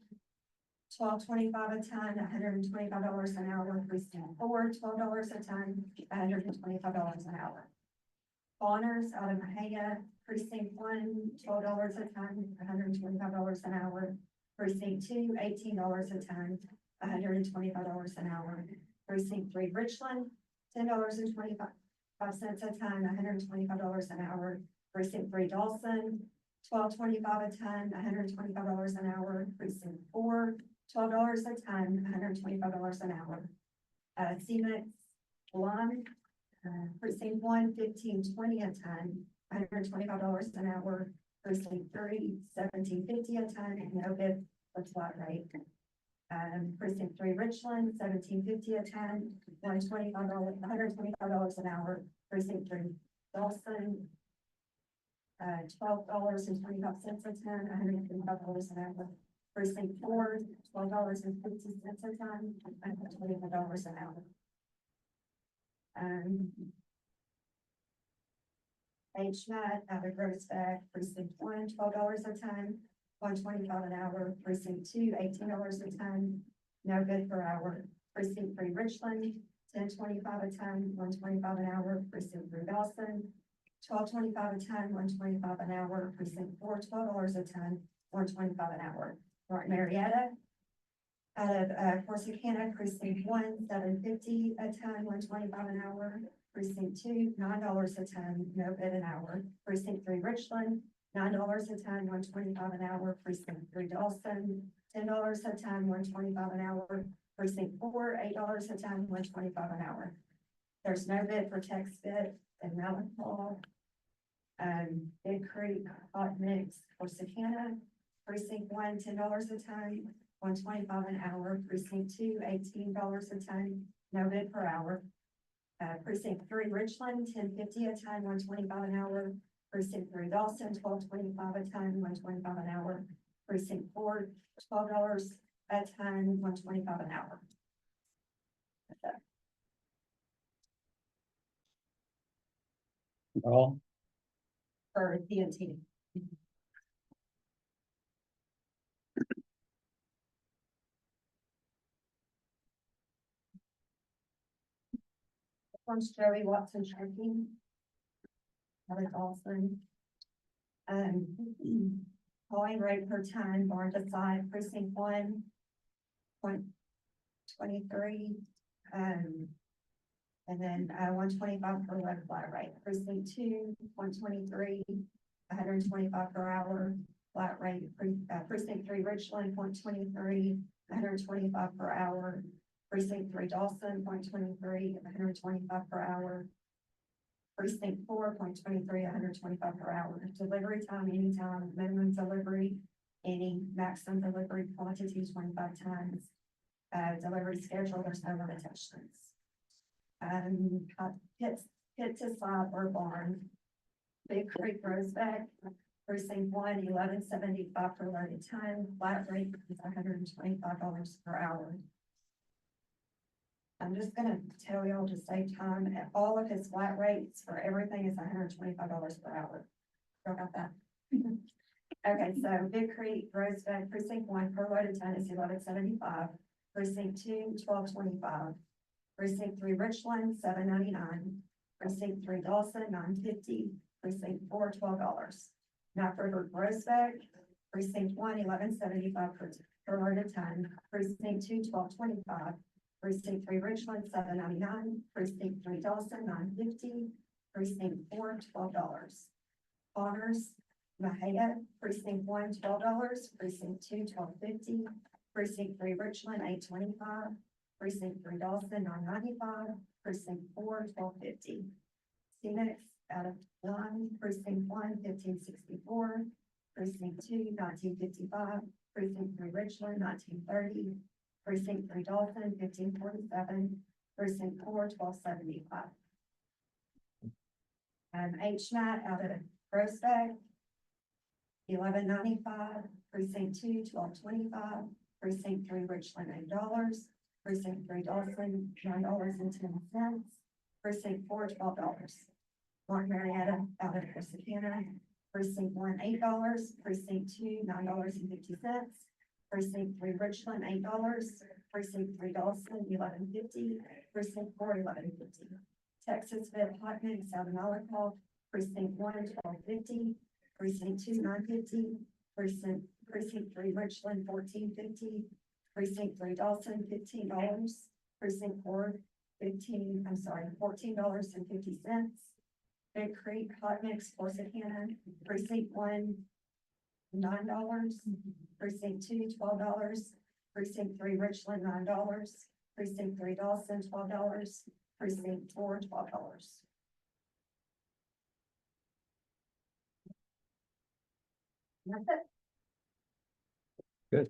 $12.25 a ton, $125 an hour. Precinct 4, $12 a ton, $125 an hour. Honors out of Mahia, precinct 1, $12 a ton, $125 an hour. Precinct 2, $18 a ton, $125 an hour. Precinct 3 Richland, $10.25 a ton, $125 an hour. Precinct 3 Dawson, $12.25 a ton, $125 an hour. Precinct 4, $12 a ton, $125 an hour. Cements, Lund, precinct 1, $15.20 a ton, $125 an hour. Precinct 3, $17.50 a ton, and no bid for flat rate. Precinct 3 Richland, $17.50 a ton, $125 an hour. Precinct 3 Dawson, $12.25 a ton, $125 an hour. Precinct 4, $12.50 a ton, $125 an hour. HMAT out of Grosstack, precinct 1, $12 a ton, $125 an hour. Precinct 2, $18 a ton, no bid per hour. Precinct 3 Richland, $10.25 a ton, $125 an hour. Precinct 3 Dawson, $12.25 a ton, $125 an hour. Precinct 4, $12 a ton, $125 an hour. North Marietta, out of Corsicana, precinct 1, $7.50 a ton, $125 an hour. Precinct 2, $9 a ton, no bid an hour. Precinct 3 Richland, $9 a ton, $125 an hour. Precinct 3 Dawson, $10 a ton, $125 an hour. Precinct 4, $8 a ton, $125 an hour. There's no bid for text fit and Mountain Hall. Big Creek, hot mix, Corsicana, precinct 1, $10 a ton, $125 an hour. Precinct 2, $18 a ton, no bid per hour. Precinct 3 Richland, $10.50 a ton, $125 an hour. Precinct 3 Dawson, $12.25 a ton, $125 an hour. Precinct 4, $12 a ton, $125 an hour. All, For TNT. One's Joey Watson Sharkey. That is awesome. Hauling rate per ton, barn to side, precinct 1, 23, and then, 125 per lead flat rate. Precinct 2, 123, 125 per hour flat rate. Precinct 3, Richland, 0.23, 125 per hour. Precinct 3, Dawson, 0.23, 125 per hour. Precinct 4, 0.23, 125 per hour. Delivery time, anytime, minimum delivery, any, maximum delivery quantity, 25 times. Delivery schedule, there's no limitations. Pit to slab or barn. Big Creek Roseback, precinct 1, 1175 per loaded ton, flat rate is $125 per hour. I'm just gonna tell y'all to save time, at all of his flat rates for everything is $125 per hour. Sorry about that. Okay, so Big Creek Roseback, precinct 1 per loaded ton is 1175, precinct 2, 1225. Precinct 3, Richland, $7.99. Precinct 3, Dawson, $9.50. Precinct 4, $12. Knife River Roseback, precinct 1, 1175 per loaded ton. Precinct 2, 1225. Precinct 3, Richland, $7.99. Precinct 3, Dawson, $9.50. Precinct 4, $12. Honors, Mahia, precinct 1, $12. Precinct 2, $12.50. Precinct 3, Richland, $8.25. Precinct 3, Dawson, $9.95. Precinct 4, $12.50. Phoenix, out of 1, precinct 1, $15.64. Precinct 2, $19.55. Precinct 3, Richland, $19.30. Precinct 3, Dawson, $15.47. Precinct 4, $12.75. HMAT out of Groesbeck, $11.95. Precinct 2, $12.25. Precinct 3, Richland, $8. Precinct 3, Dawson, $9.10. Precinct 4, $12. Martin Marietta, out of Corsicana, precinct 1, $8. Precinct 2, $9.50. Precinct 3, Richland, $8. Precinct 3, Dawson, $11.50. Precinct 4, $11.50. Texas Vet Hot Mix out of Malakoff, precinct 1, $12.50. Precinct 2, $9.50. Precinct 3, Richland, $14.50. Precinct 3, Dawson, $15. Precinct 4, $14.50. Big Creek Hot Mix, Corsicana, precinct 1, $9. Precinct 2, $12. Precinct 3, Richland, $9. Precinct 3, Dawson, $12. Precinct 4, $12. That's it. Good.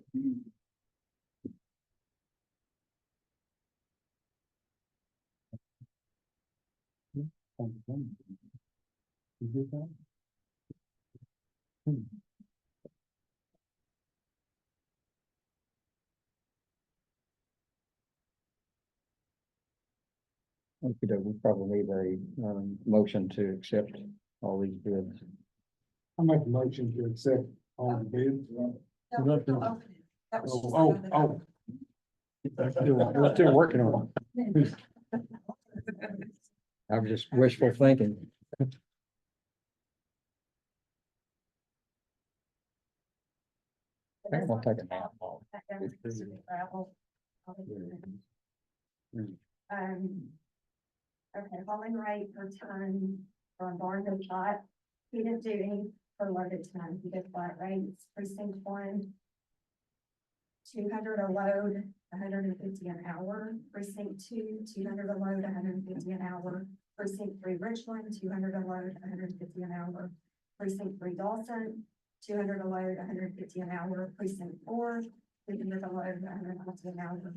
Okay, we probably need a, motion to accept all these bids. I make a motion to accept all the bids. No, Nothing. no, that was just Oh, another- oh, We're still working on it. I'm just wishful thinking. I'm gonna take a nap. Okay, hauling rate per ton from barn to lot, he didn't do any per loaded ton, he did flat rates, precinct 1. 200 a load, 150 an hour, precinct 2, 200 a load, 150 an hour, precinct 3, Richland, 200 a load, 150 an hour, precinct 3, Dawson, 200 a load, 150 an hour, precinct 4, 300 a load, 150 an hour.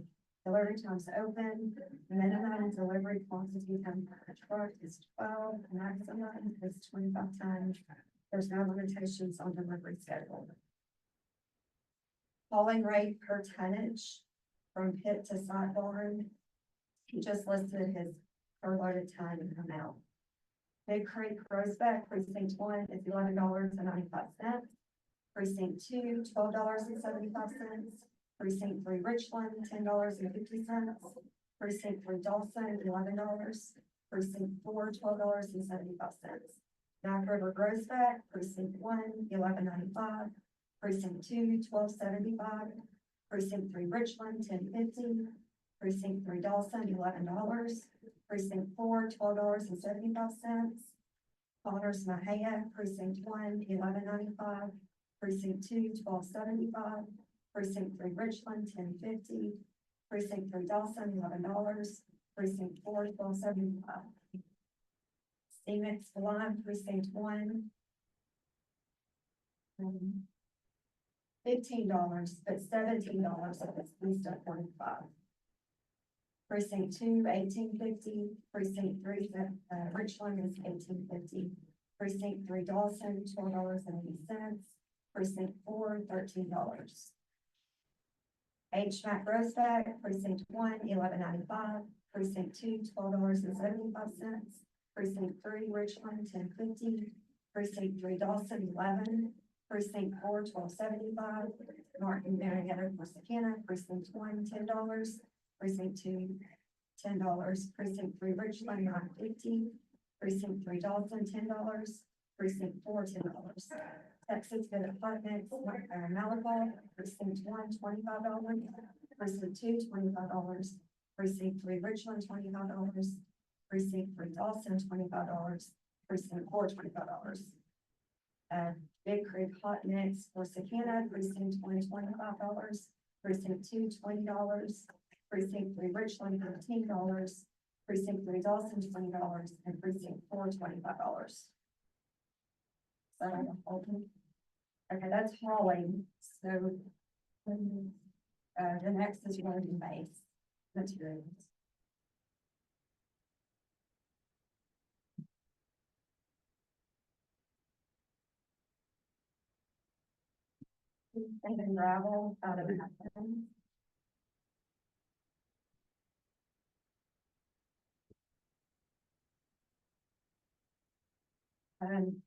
Delivery times open, minimum delivery quantity on per truck is 12, maximum is 25 tons. There's no limitations on delivery schedule. Hauling rate per tonnage from pit to side barn. He just listed his per loaded ton amount. Big Creek Roseback, precinct 1 is $11.95. Precinct 2, $12.75. Precinct 3, Richland, $10.50. Precinct 3, Dawson, $11. Precinct 4, $12.75. Knife River Roseback, precinct 1, $11.95. Precinct 2, $12.75. Precinct 3 Richland, $10.50. Precinct 3 Dawson, $11. Precinct 4, $12.75. Connors Mahia, Precinct 1, $11.95. Precinct 2, $12.75. Precinct 3 Richland, $10.50. Precinct 3 Dawson, $11. Precinct 4, $12.75. Phoenix Line, Precinct 1. $15, but $17 if it's leased at 45. Precinct 2, $18.50. Precinct 3, Richland is $18.50. Precinct 3 Dawson, $12.80. Precinct 4, $13. HMAC Roseback, Precinct 1, $11.95. Precinct 2, $12.75. Precinct 3 Richland, $10.50. Precinct 3 Dawson, $11. Precinct 4, $12.75. Martin Marietta, Corsicana, Precinct 1, $10. Precinct 2, $10. Precinct 3 Richland, $9.50. Precinct 3 Dawson, $10. Precinct 4, $10. Texas Good Apartments, Malibu, Precinct 1, $25. Precinct 2, $25. Precinct 3 Richland, $25. Precinct 3 Dawson, $25. Precinct 4, $25. Big Creek Hot Mix, Corsicana, Precinct 1, $25. Precinct 2, $20. Precinct 3 Richland, $15. Precinct 3 Dawson, $20, and Precinct 4, $25. Okay, that's hauling, so, the next is road and base materials. And then gravel out of Athens.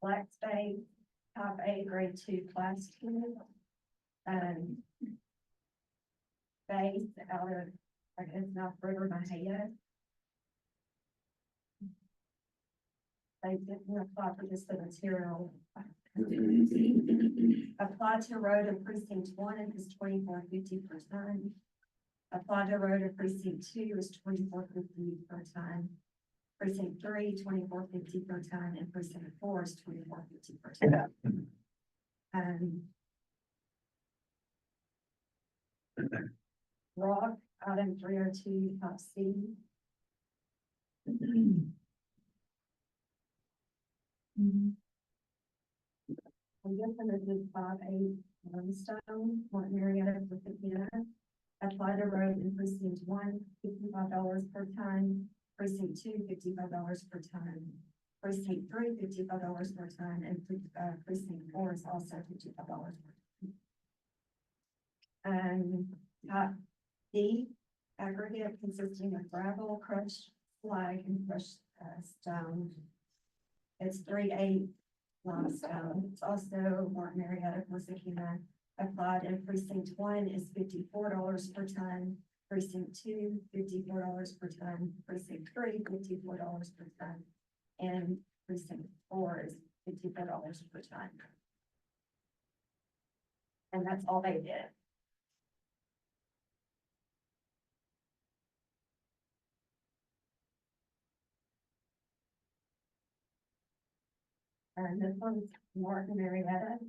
Black Spade, top A, grade 2, class 2. Base out of, I guess, North River, Mahia. They didn't apply for just the material. Apply to road of precinct 1 is $24.50 per ton. Apply to road of precinct 2 is $24.50 per ton. Precinct 3, $24.50 per ton, and precinct 4 is $24.50 per ton. Rock, item 302, top C. I'm guessing this is 5.8 limestone, Fort Marietta, Corsicana. Apply to road in precinct 1, $55 per ton. Precinct 2, $55 per ton. Precinct 3, $55 per ton, and precinct 4 is also $55 per ton. Top D, aggregate consisting of gravel, crushed slag, and crushed stone. It's 3.8 limestone. It's also Fort Marietta, Corsicana. Applied in precinct 1 is $54 per ton. Precinct 2, $54 per ton. Precinct 3, $54 per ton. And precinct 4 is $54 per ton. And that's all they did. And this one's Martin Marietta.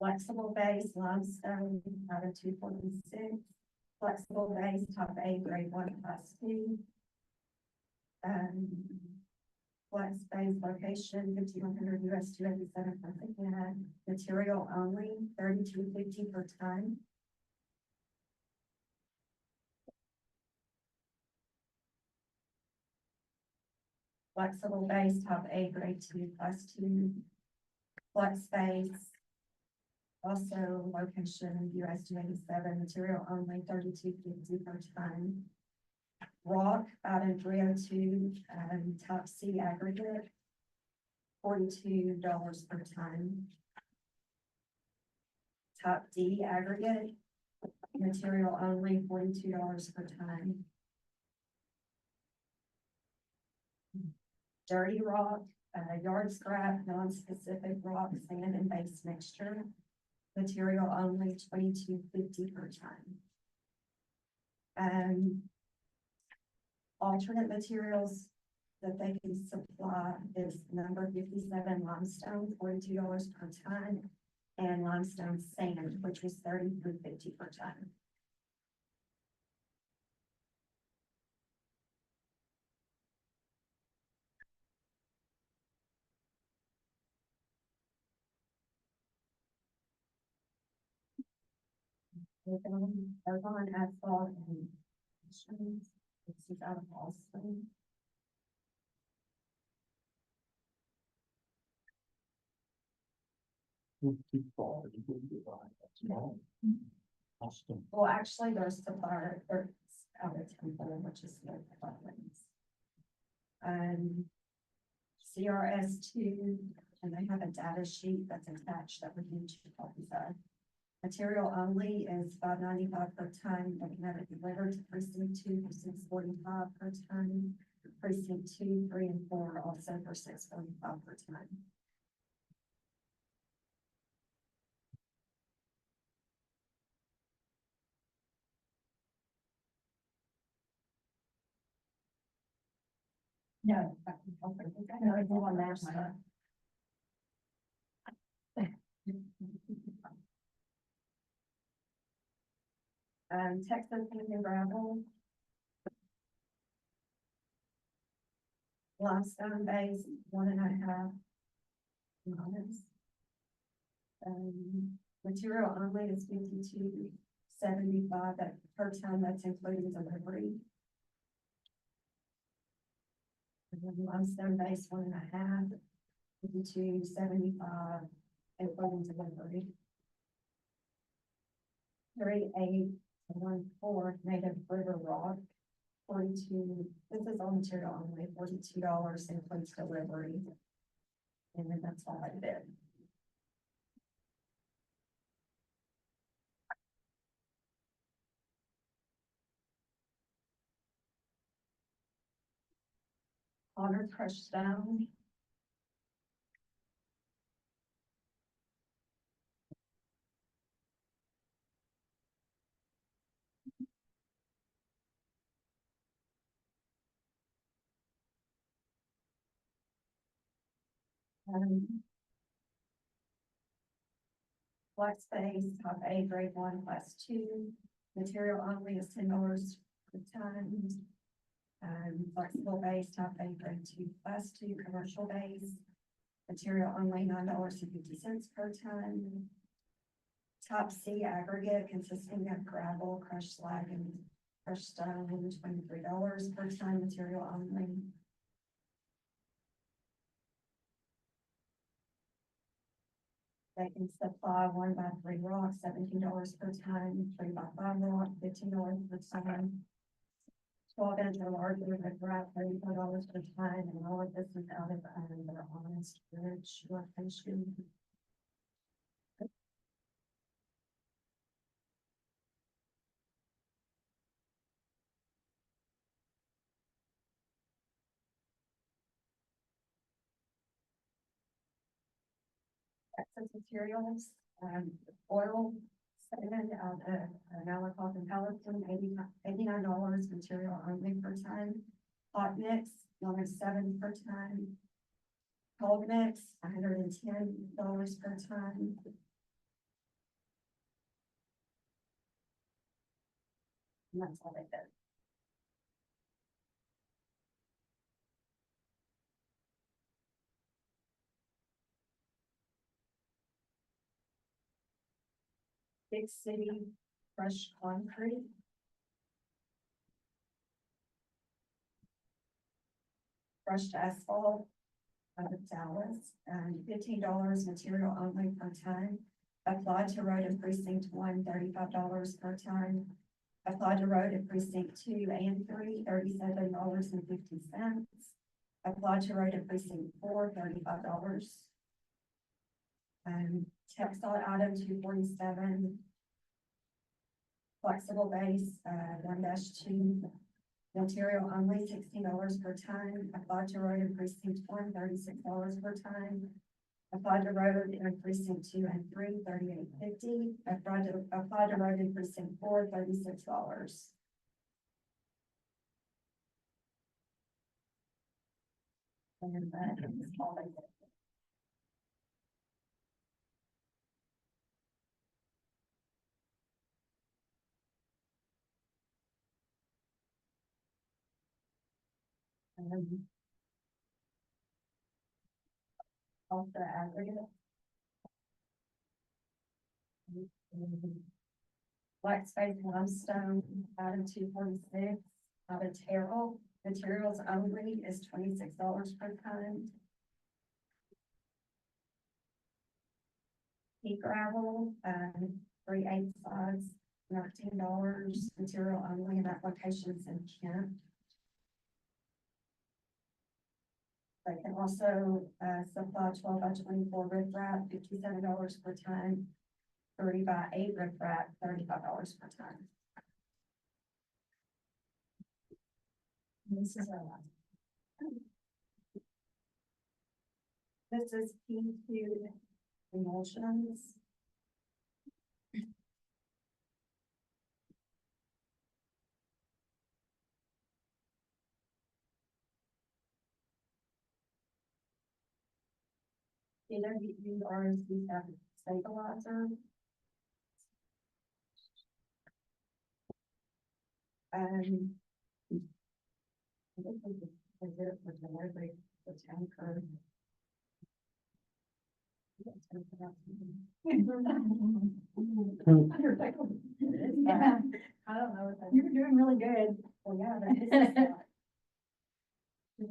Flexible base limestone out of 246. Flexible base top A, grade 1, class 2. Flex base location 5100 US 287 Corsicana. Material only $32.50 per ton. Flexible base top A, grade 2, class 2. Flex base. Also location US 287, material only $32.50 per ton. Rock out in 302, top C aggregate, $42 per ton. Top D aggregate, material only $42 per ton. Dirty rock Yard scrap, non-specific rock, sand and base mixture. Material only $22.50 per ton. Alternate materials that they can supply is number 57 limestone, $42 per ton. And limestone sand, which was $33.50 per ton. Ergon asphalt and machines. This is out of Boston. Austin. Well, actually, there's supplier, there's out of Temple, which is no problems. CRS2, and they have a data sheet that's attached that we need to copy that. Material only is $5.95 per ton. They can have it delivered to precinct 2 for $6.45 per ton. Precinct 2, 3, and 4 also for $6.45 per ton. No. No, it's on that side. Texas sand and gravel. Limestone base, 1.5. Minus. Material only is $52.75 per ton, that's including delivery. And then limestone base, 1.5, $52.75, including delivery. 3.8 native river rock, 42, this is all material only, $42 includes delivery. And then that's all I did. Honor crushed stone. Flex space, top A, grade 1, class 2. Material only is $10 per ton. Flexible base, top A, grade 2, class 2, commercial base. Material only $9.50 per ton. Top C aggregate consisting of gravel, crushed slag, and crushed stone, $23 per ton, material only. They can supply 1x3 rock, $17 per ton, 3x5 rock, $15 per ton. 12 inch or larger, the graph, $34 per ton, and all of this is out of their honest bridge location. Excess materials, oil, sand out of Malakoff and Palestine, $89 material only per ton. Hot mix, $7 per ton. Cold mix, $110 per ton. And that's all they did. Big City Fresh Concrete. Crushed asphalt out of Dallas, and $15 material only per ton. Applied to road in precinct 1, $35 per ton. Applied to road in precinct 2 and 3, $37.50. Applied to road in precinct 4, $35. Textile item 247. Flexible base, 1-2, Material only $60 per ton. Applied to road in precinct 1, $36 per ton. Applied to road in precinct 2 and 3, $38.50. Applied to road in precinct 4, $36. And that is all I did. Off the aggregate. Black space limestone out of 246, out of Terrell, materials only is $26 per ton. Pea gravel, 3/8 size, $19, material only, and applications in Kent. They can also, supply 12 by 24 riprap, $57 per ton. 30 by 8 riprap, $35 per ton. This is our one. This is P2 emulsions. Either these RSDs have stabilizer. This is it for delivery, the tanker. Yeah, I don't know. You're doing really good. Well, yeah, that is.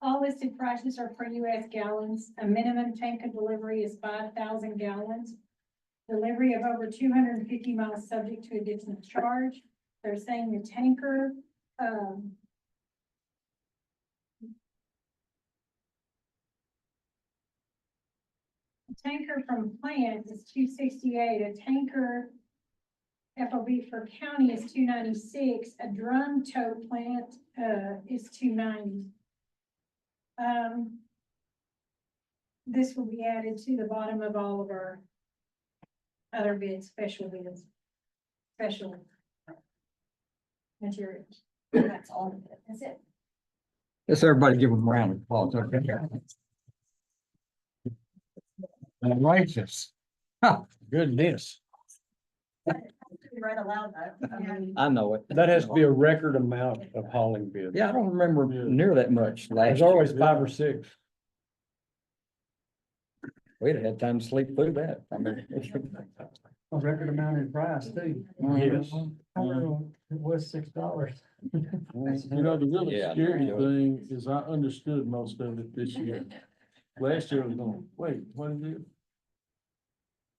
All listed prices are per US gallons. A minimum tank of delivery is 5,000 gallons. Delivery of over 250 miles subject to additional charge. They're saying the tanker, tanker from plant is $268. A tanker FOB for county is $296. A drum tow plant, is $290. This will be added to the bottom of all of our other bids, special bids, special materials. That's all of it. That's it. Let's everybody give them a round of applause. Okay. Righteous. Goodness. Right aloud though. I mean, I know it. That has to be a record amount of hauling bids. Yeah, I don't remember near that much last There's year. always 5 or 6. We'd have had time to sleep through that. I mean. A record amount in price too. Yes. It was $6. You know, the really Yeah. scary thing is I understood most of it this year. Last year I was going, wait, what is it?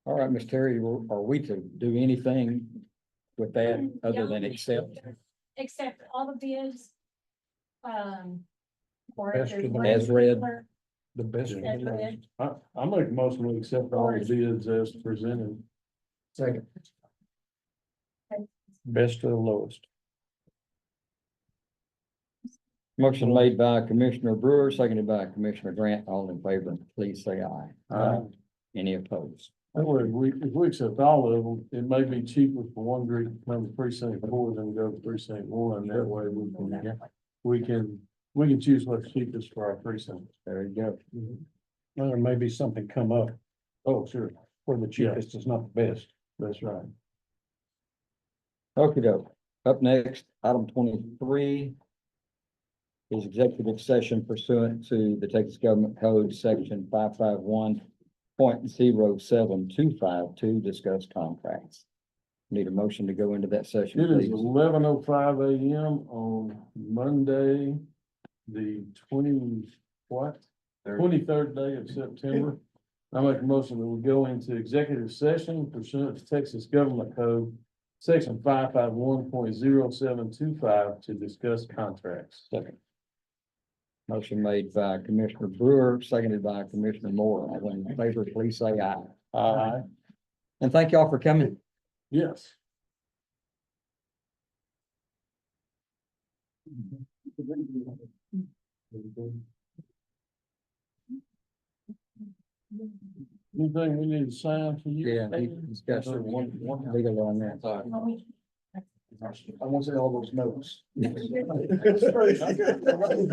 All right, Miss Terry, are we to do anything with that other than accept Except all the bids, or Best if there's of the one as read. particular- The best. As read. I make most of them accept all the bids as presented. Second. Best of the lowest. Motion made by Commissioner Brewer, seconded by Commissioner Grant. All in favor, please say aye. Aye. Any opposed? That way, if we accept all of them, it may be cheaper for one group to come to precinct 4 than go to precinct 1. That way we can choose what's cheapest for our precinct. There you go. Well, there may be something come up Oh, sure, where the cheapest is not the best. that's right. Okey doke. Up next, item 23 is executive session pursuant to the Texas Government Code, section 551.07252, to discuss contracts. Need a motion to go into that session, It is please. 11:05 a.m. on Monday, the 23rd day of September. I make a motion that we go into executive session pursuant to Texas Government Code, section 551.0725, to discuss contracts. Second. Motion made by Commissioner Brewer, seconded by Commissioner Moore. All in favor, please say aye. Aye. And thank y'all for coming. Yes. Anything we need to sign for you? Yeah, he's got some one legal on that. I want to see all those notes.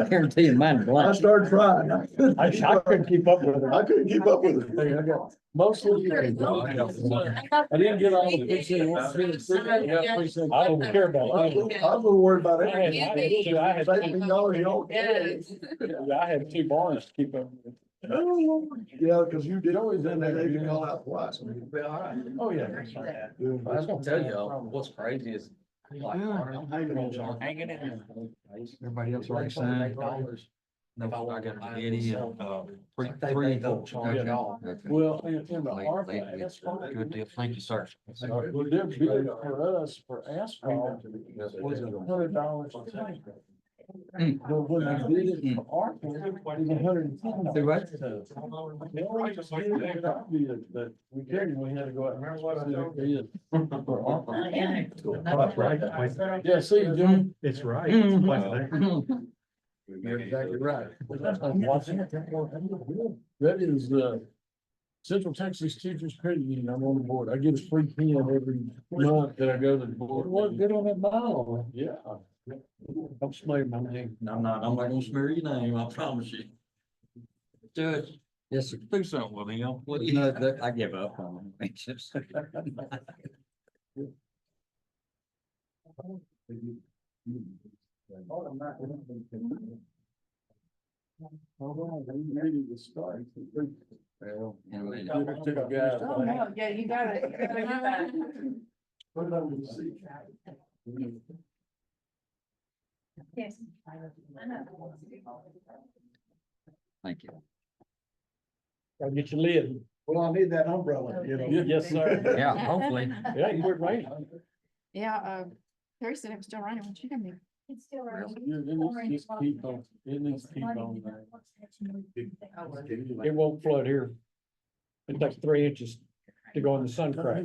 Guaranteeing mine blank. started trying. I couldn't keep up with it. I couldn't keep up with it. Hey, I got most of it. I didn't get all the pictures. I don't care about I'm that. a little worried about it. I had two barns to keep up with. Yeah, because you did always in there, they didn't call out twice. Oh, yeah. I was gonna tell you, what's crazy is. I'm hanging on. Hanging in. Everybody else already signed. No, I got Eddie and, Three and four. Yeah. Okay. Well, in the ARPA, that's fine. Good deal. Thank you, sir. Well, their bid for us for asphalt was $100 a ton. But when they did it for ARPA, it was $110. Do what? They always just did it for our bid, but we couldn't, we had to go out and see their bid for ARPA. Yeah, see, Jim. It's right. You're exactly right. That is, Central Texas Teachers Credit Union, I'm on the board, I get a free pen every month that I go to the board. Well, good on that mile. Yeah. Don't smear my name. I'm not gonna smear your name, I promise you. Judge, Yes, sir. do something with him. What do you? No, I give up on it. It's just- Ready to start. Well, anyway. To the guys. Oh, no, yeah, you got it. You gotta do that. Put it on the seat. Yes. Thank you. Gotta get your lid. Well, I need that umbrella, you know. Yes, sir. Yeah, hopefully. Yeah, you quit raining. Yeah, Terry said it was still raining when she got me. It's still It running. needs to keep on, it needs to keep on. It won't flood here. It takes 3 inches to go in the sun crack.